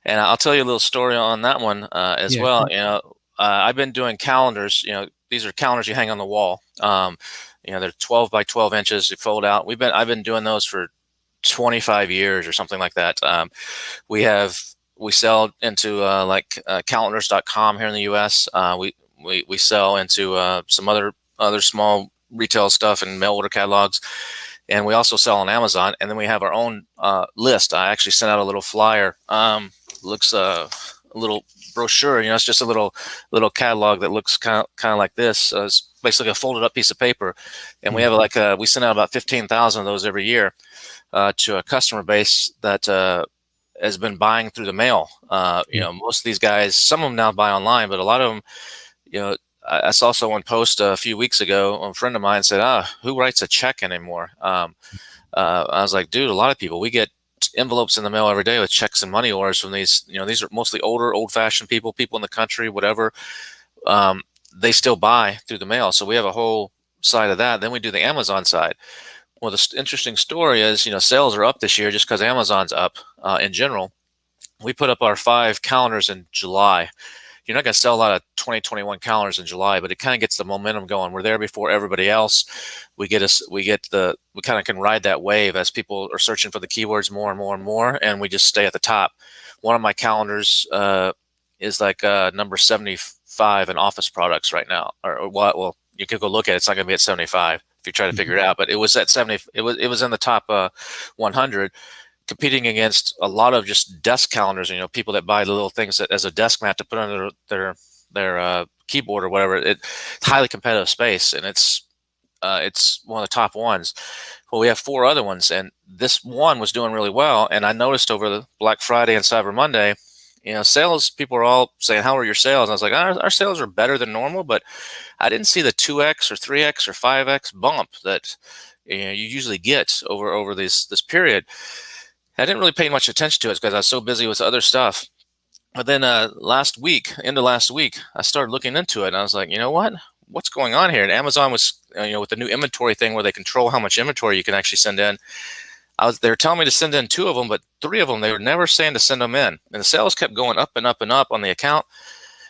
And I'll tell you a little story on that one as well. Cool. You know, I've been doing calendars. You know, these are calendars you hang on the wall. You know, they're 12 by 12 inches. You fold out. I've been doing those for 25 years or something like that. We sell into calendars.com here in the U.S. We sell into some other small retail stuff and mail order catalogs, and we also sell on Amazon. And then we have our own list. I actually sent out a little flyer. Looks a little brochure. You know, it's just a little catalog that looks kind of like this. It's basically a folded up piece of paper, and we have we send out about 15,000 of those every year to a customer base that has been buying through the mail. You know, most of these guys, some of them now buy online, but a lot of them, you know, I saw someone post a few weeks ago. A friend of mine said, who writes a check anymore? I was like, dude, a lot of people. We get envelopes in the mail every day with checks and money orders from these. You know, these are mostly older, old-fashioned people in the country, whatever. They still buy through the mail. So we have a whole side of that. Then we do the Amazon side. Well, the interesting story is, you know, sales are up this year just because Amazon's up in general. We put up our 5 calendars in July. You're not going to sell a lot of 2021 calendars in July, but it kind of gets the momentum going. We're there before everybody else. We kind of can ride that wave as people are searching for the keywords more and more and more, and we just stay at the top. One of my calendars is like number 75 in office products right now, or what? Well, you could go look at it. It's not going to be at 75 if you try to figure it out, but it was at 70. It was in the top 100. Competing against a lot of just desk calendars, you know, people that buy the little things as a desk mat to put on their keyboard or whatever. It's highly competitive space, and it's one of the top ones. Well, we have 4 other ones, and this one was doing really well. And I noticed over the Black Friday and Cyber Monday, you know, sales people are all saying, "How are your sales?" And I was like, "Our sales are better than normal," but I didn't see the 2x or 3x or 5x bump that, you know, you usually get over this period. I didn't really pay much attention to it because I was so busy with other stuff. But then end of last week, I started looking into it, and I was like, you know what? What's going on here? And Amazon was, you know, with the new inventory thing where they control how much inventory you can actually send in. They were telling me to send in 2 of them, but 3 of them, they were never saying to send them in. And the sales kept going up and up and up on the account.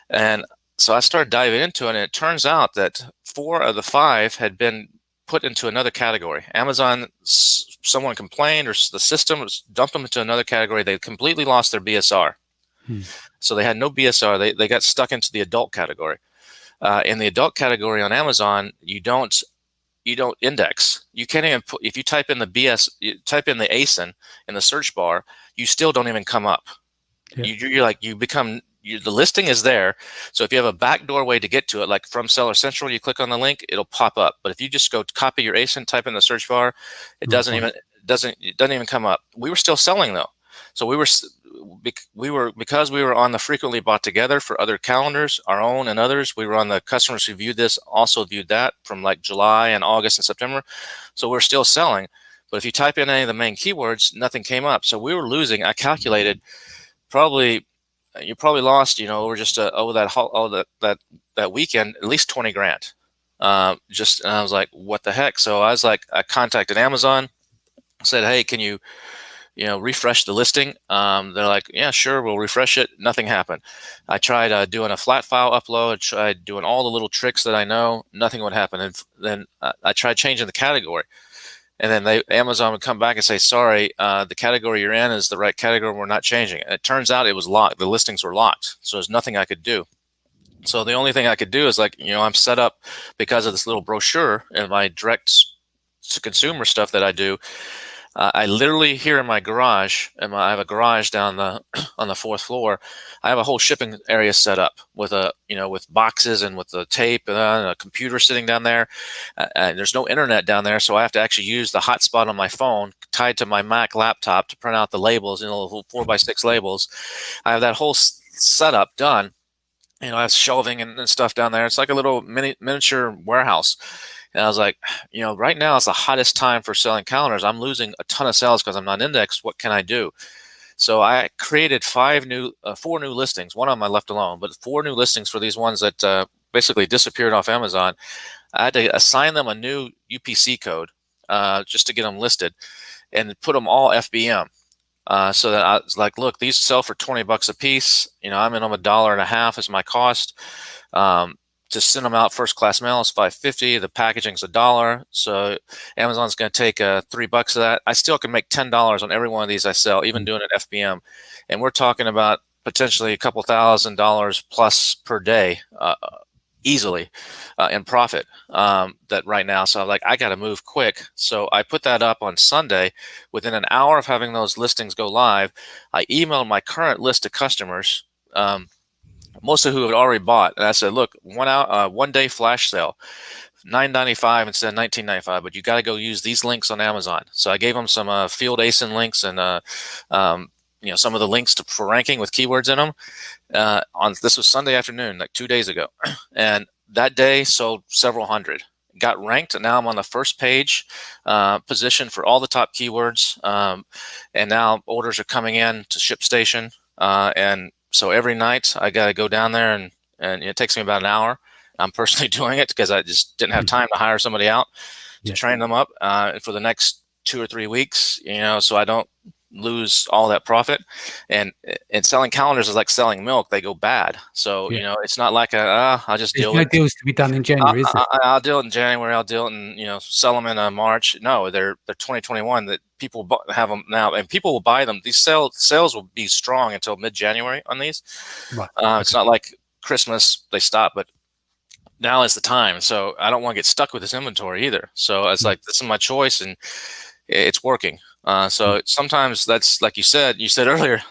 And so I started diving into it, and it turns out that 4 of the 5 had been put into another category. Amazon, someone complained, or the system dumped them into another category. They completely lost their BSR. So they had no BSR. They got stuck into the adult category. In the adult category on Amazon, you don't index. You can't even put, if you type in you type in the ASIN in the search bar, you still don't even come up. Yeah. The listing is there. So if you have a backdoor way to get to it, like from Seller Central, you click on the link, it'll pop up. But if you just go copy your ASIN, type in the search bar, it doesn't even come up. We were still selling though. So because we were on the frequently bought together for other calendars, our own and others. We were on the customers who viewed this also viewed that from like July and August and September. So we're still selling. But if you type in any of the main keywords, nothing came up. So we were losing. I calculated you probably lost, you know, over just over that weekend, at least 20 grand. And I was like, what the heck? So I contacted Amazon, said, hey, can you refresh the listing? They're like, yeah, sure, we'll refresh it. Nothing happened. I tried doing a flat file upload, tried doing all the little tricks that I know, nothing would happen. And then I tried changing the category. And then Amazon would come back and say, sorry, the category you're in is the right category. We're not changing it. And it turns out it was locked. The listings were locked. So there's nothing I could do. So the only thing I could do is I'm set up because of this little brochure and my direct to consumer stuff that I do. I literally here in my garage, and I have a garage down the on the fourth floor. I have a whole shipping area set up with with boxes and with the tape and a computer sitting down there. And there's no internet down there, so I have to actually use the hotspot on my phone tied to my Mac laptop to print out the labels, little 4x6 labels. I have that whole setup done. I have shelving and stuff down there. It's like a little miniature warehouse. And I was like, right now it's the hottest time for selling calendars. I'm losing a ton of sales because I'm not indexed. What can I do? So I created 4 new listings. One of them I left alone, but 4 new listings for these ones that basically disappeared off Amazon. I had to assign them a new UPC code just to get them listed and put them all FBM. So that I was like, look, these sell for $20 a piece. I'm in them $1.50 is my cost. To send them out first class mail is $5.50. The packaging's $1. So Amazon's going to take $3 of that. I still can make $10 on every one of these I sell, even doing it FBM. And we're talking about potentially a couple $1,000s plus per day, easily in profit that right now. So I'm like, I got to move quick. So I put that up on Sunday. Within an hour of having those listings go live, I emailed my current list of customers, most of who had already bought. And I said, look, 1 day flash sale, $9.95 instead of $19.95, but you got to go use these links on Amazon. So I gave them some field ASIN links and some of the links for ranking with keywords in them. This was Sunday afternoon, like 2 days ago, and that day sold several hundred. Got ranked, and now I'm on the first page position for all the top keywords. And now orders are coming in to ShipStation, and so every night I got to go down there, and it takes me about an hour. I'm personally doing it because I just didn't have time to hire somebody out to train them up for the next 2 or 3 weeks, so I don't lose all that profit. And selling calendars is like selling milk. They go bad. So, it's not like I'll just deal with it. There's no deals to be done in January, is there? I'll deal it in January. I'll deal it and, sell them in March. No, they're 2021 that people have them now, and people will buy them. These sales will be strong until mid-January on these. Right. It's not like Christmas, they stop, but now is the time. So I don't want to get stuck with this inventory either. So it's like, this is my choice, and it's working. So sometimes that's like you said earlier,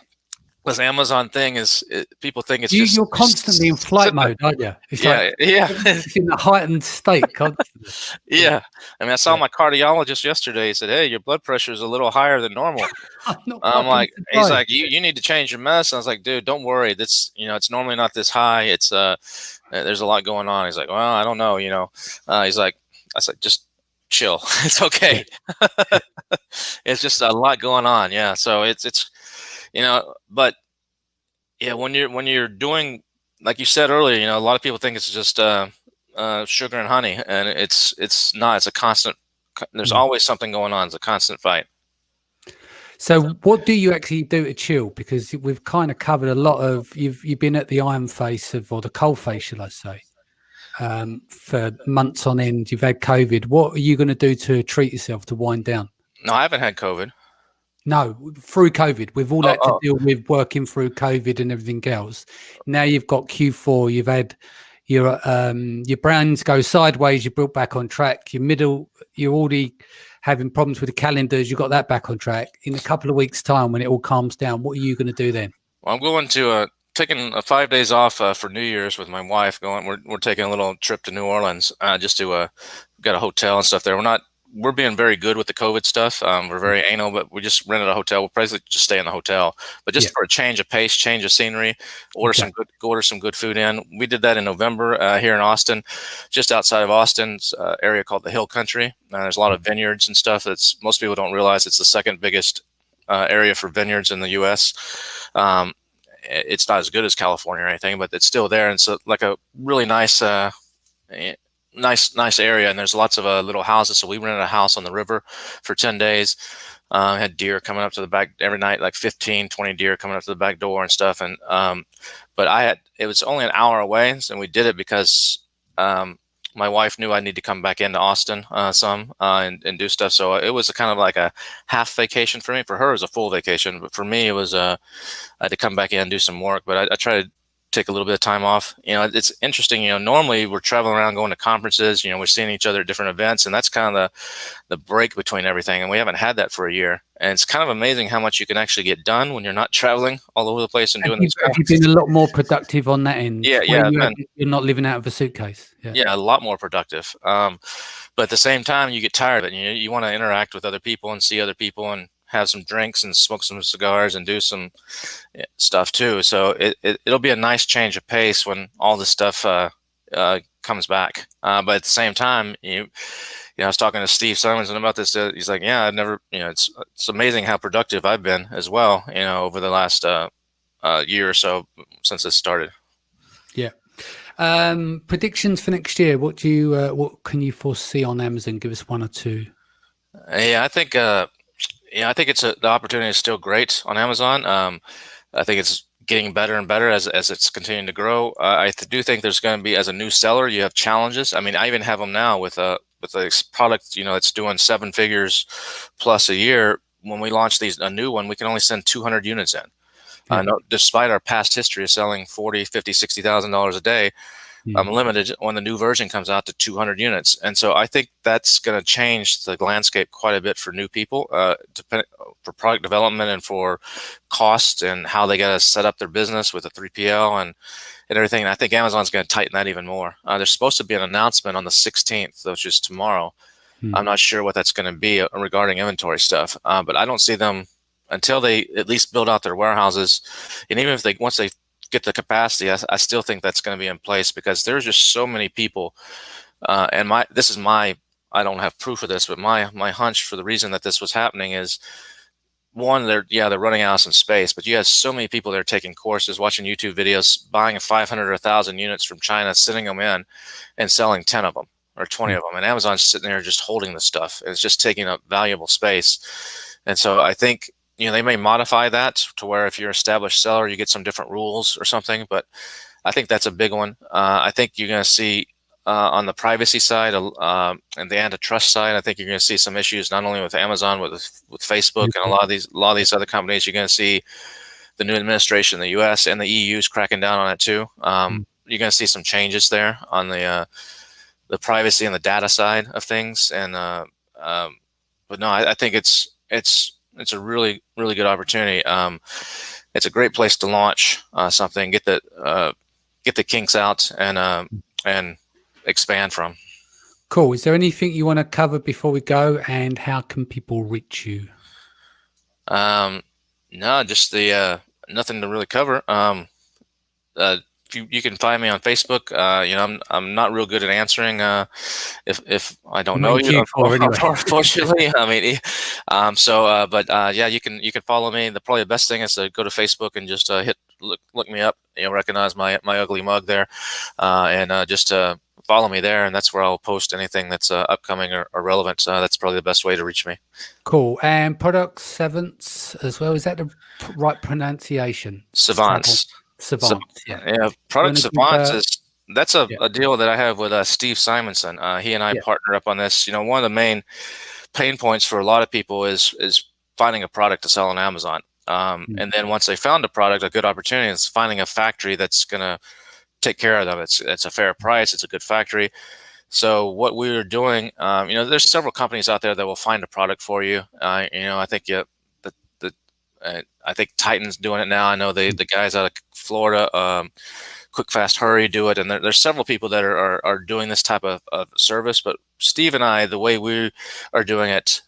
this Amazon thing people think it's you're constantly in flight mode, aren't you? It's it's in a heightened state constantly. Yeah. I mean, I saw my cardiologist yesterday. He said, hey, your blood pressure is a little higher than normal. I'm like, he's like, you need to change your medicine. I was like, dude, don't worry. It's normally not this high. It's there's a lot going on. He's like, well, I don't know, he's like, I said, just chill. It's okay. It's just a lot going on. Yeah. So it's but yeah, when you're doing, like you said earlier, a lot of people think it's just sugar and honey, and it's not. It's a constant. There's always something going on. It's a constant fight. So what do you actually do to chill? Because we've kind of covered a lot of, you've been at the iron face or the cold face, shall I say, for months on end. You've had COVID. What are you going to do to treat yourself to wind down? No, I haven't had COVID. No, through COVID. We've all had to deal with working through COVID and everything else. Now you've got Q4. You've had your brands go sideways. You're built back on track. Your middle, you're already having problems with the calendars. You got that back on track. In a couple of weeks' time, when it all calms down, what are you going to do then? Well, I'm going to taking 5 days off for New Year's with my wife. We're taking a little trip to New Orleans just to got a hotel and stuff there. We're being very good with the COVID stuff. We're very anal, but we just rented a hotel. We'll probably just stay in the hotel, but just for a change of pace, change of scenery, order some good food in. We did that in November here in Austin, just outside of Austin's area called the Hill Country. There's a lot of vineyards and stuff. Most people don't realize it's the second biggest area for vineyards in the U.S. It's not as good as California or anything, but it's still there. And so like a really nice, nice area, and there's lots of little houses. So we rented a house on the river for 10 days. Had deer coming up to the back every night, like 15, 20 deer coming up to the back door and stuff. And but it was only an hour away, and we did it because my wife knew I need to come back into Austin and do stuff. So it was a kind of like a half vacation for me. For her, it was a full vacation, but for me, it was I had to come back in and do some work. But I try to take a little bit of time off. It's interesting. Normally we're traveling around, going to conferences. We're seeing each other at different events, and that's kind of the break between everything. And we haven't had that for a year. And it's kind of amazing how much you can actually get done when you're not traveling all over the place and doing these. Have you been a lot more productive on that end? Yeah. You're not living out of a suitcase. Yeah, a lot more productive. But at the same time, you get tired of it. You want to interact with other people and see other people and have some drinks and smoke some cigars and do some stuff too. So it'll be a nice change of pace when all this stuff comes back. But at the same time, I was talking to Steve Simonson about this. He's like, yeah, I've never, it's amazing how productive I've been as well, over the last year or so since this started. Yeah. Predictions for next year. What can you foresee on Amazon? Give us one or two. Yeah, I think it's the opportunity is still great on Amazon. I think it's getting better and better as it's continuing to grow. I do think there's going to be, as a new seller, you have challenges. I mean, I even have them now with a product, it's doing 7 figures plus a year. When we launch a new one, we can only send 200 units in. No, despite our past history of selling $40,000, $50,000, $60,000 a day, I'm limited when the new version comes out to 200 units. And so I think that's going to change the landscape quite a bit for new people, for product development and for cost and how they got to set up their business with a 3PL and everything. And I think Amazon's going to tighten that even more. There's supposed to be an announcement on the 16th, which is tomorrow. I'm not sure what that's going to be regarding inventory stuff, but I don't see them until they at least build out their warehouses. And even if once they get the capacity, I still think that's going to be in place, because there's just so many people. And I don't have proof of this, but my hunch for the reason that this was happening is, one, they're running out of some space, but you have so many people that are taking courses, watching YouTube videos, buying 500 or 1,000 units from China, sitting them in and selling 10 of them or 20 of them. And Amazon's sitting there just holding the stuff. It's just taking up valuable space. And so I think, they may modify that to where if you're an established seller, you get some different rules or something. But I think that's a big one. I think you're going to see on the privacy side and the antitrust side, I think you're going to see some issues not only with Amazon, but with Facebook and a lot of these other companies. You're going to see the new administration in the U.S. and the EU's cracking down on it too. You're going to see some changes there on the privacy and the data side of things. And but no, I think it's a really, really good opportunity. It's a great place to launch something, get the kinks out, and expand from. Cool. Is there anything you want to cover before we go? And how can people reach you? No, just nothing to really cover. You can find me on Facebook. I'm not real good at answering if I don't know you. Unfortunately, I mean, yeah, you can follow me. Probably the best thing is to go to Facebook and just look me up. Recognize my ugly mug there, and just follow me there, and that's where I'll post anything that's upcoming or relevant. That's probably the best way to reach me. Cool. And product Savants as well. Is that the right pronunciation? Savants. Yeah. Product Savants that's a deal that I have with Steve Simonson. He and I partner up on this. One of the main pain points for a lot of people is finding a product to sell on Amazon. And then once they found a product, a good opportunity is finding a factory that's going to take care of them. It's a fair price. It's a good factory. So what we're doing, there's several companies out there that will find a product for you. I think I think Titan's doing it now. I know the guys out of Florida, Quick Fast Hurry, do it, and there's several people that are doing this type of service. But Steve and I, the way we are doing it,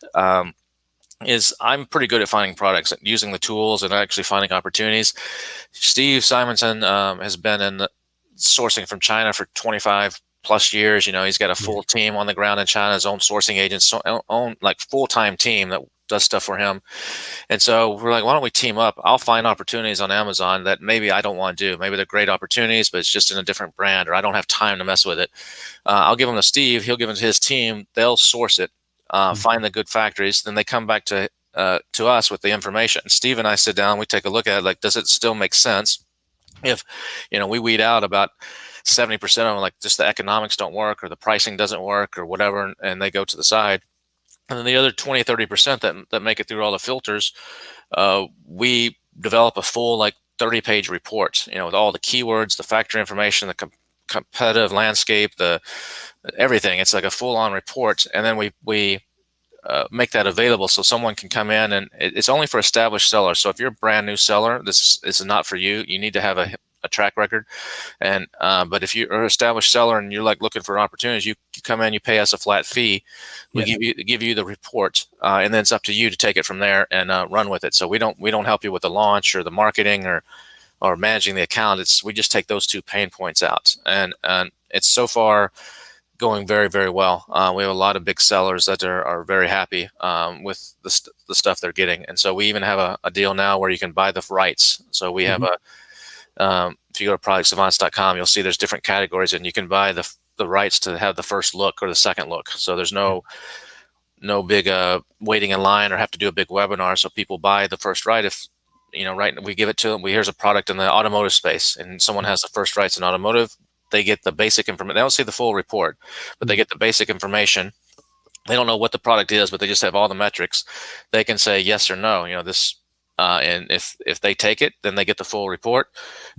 is I'm pretty good at finding products, using the tools, and actually finding opportunities. Steve Simonson has been in sourcing from China for 25 plus years. He's got a full team on the ground in China, his own sourcing agents, own like full-time team that does stuff for him. And so we're like, why don't we team up? I'll find opportunities on Amazon that maybe I don't want to do. Maybe they're great opportunities, but it's just in a different brand, or I don't have time to mess with it. I'll give them to Steve. He'll give them to his team. They'll source it, find the good factories. Then they come back to us with the information. Steve and I sit down. We take a look at it. Like, does it still make sense? If we weed out about 70% of them, like just the economics don't work, or the pricing doesn't work, or whatever, and they go to the side. And then the other 20-30% that make it through all the filters, we develop a full, like, 30-page report, with all the keywords, the factory information, the competitive landscape, the everything. It's like a full-on report, and then we make that available so someone can come in, and it's only for established sellers. So if you're a brand new seller, this is not for you. You need to have a track record. And but if you're an established seller and you're like looking for opportunities, you come in, you pay us a flat fee. We give you the report, and then it's up to you to take it from there and run with it. So we don't help you with the launch or the marketing or managing the account. We just take those two pain points out, and it's so far going very, very well. We have a lot of big sellers that are very happy with the stuff they're getting. And so we even have a deal now where you can buy the rights. So we have if you go to productsavants.com, you'll see there's different categories, and you can buy the rights to have the first look or the second look. So there's no big waiting in line or have to do a big webinar. So people buy the first right. If right, we give it to them. Here's a product in the automotive space, and someone has the first rights in automotive. They get the basic information. They don't see the full report, but they get the basic information. They don't know what the product is, but they just have all the metrics. They can say yes or no. This, and if they take it, then they get the full report,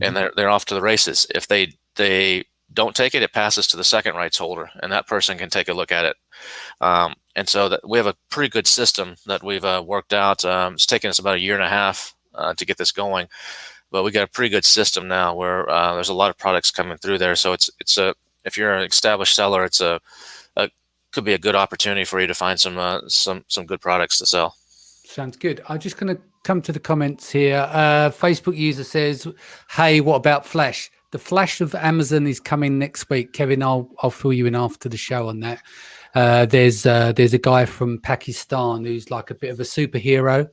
and they're off to the races. If they don't take it, it passes to the second rights holder, and that person can take a look at it. And so that we have a pretty good system that we've worked out. It's taken us about 1.5 years to get this going. But we got a pretty good system now where there's a lot of products coming through there. So if you're an established seller, could be a good opportunity for you to find some good products to sell. Sounds good. I'm just going to come to the comments here. Facebook user says, "Hey, what about Flash? The Flash of Amazon is coming next week." Kevin, I'll fill you in after the show on that. There's a guy from Pakistan who's like a bit of a superhero.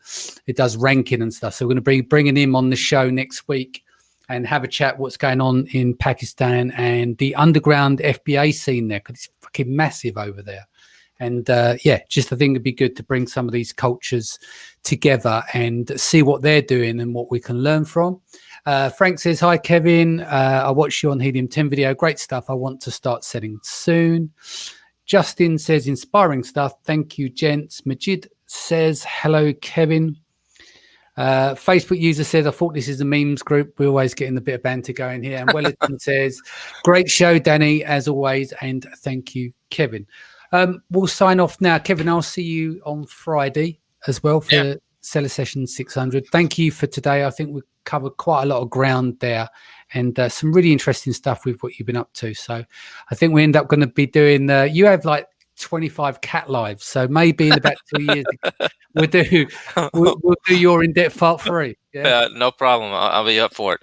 He does ranking and stuff. So we're going to be bringing him on the show next week and have a chat what's going on in Pakistan and the underground FBA scene there, because it's fucking massive over there. And just I think it'd be good to bring some of these cultures together and see what they're doing and what we can learn from. Frank says, "Hi, Kevin. I watched you on Helium 10 video. Great stuff. I want to start selling soon." Justin says, "Inspiring stuff. Thank you, gents." Majid says, "Hello, Kevin." Facebook user says, "I thought this is a memes group. We're always getting a bit of banter going here." And Wellington says, "Great show, Danny, as always. And thank you, Kevin." We'll sign off now. Kevin, I'll see you on Friday as well for Seller Session 600. Thank you for today. I think we covered quite a lot of ground there, and some really interesting stuff with what you've been up to. So I think we end up going to be doing, you have like 25 cat lives. So maybe in about 2 years, we'll do your in-depth part 3. Yeah, no problem. I'll be up for it.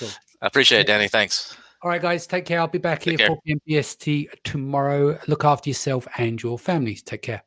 Cool. I appreciate it, Danny. Thanks. All right, guys, take care. I'll be back here 4 p.m. BST tomorrow. Look after yourself and your families. Take care.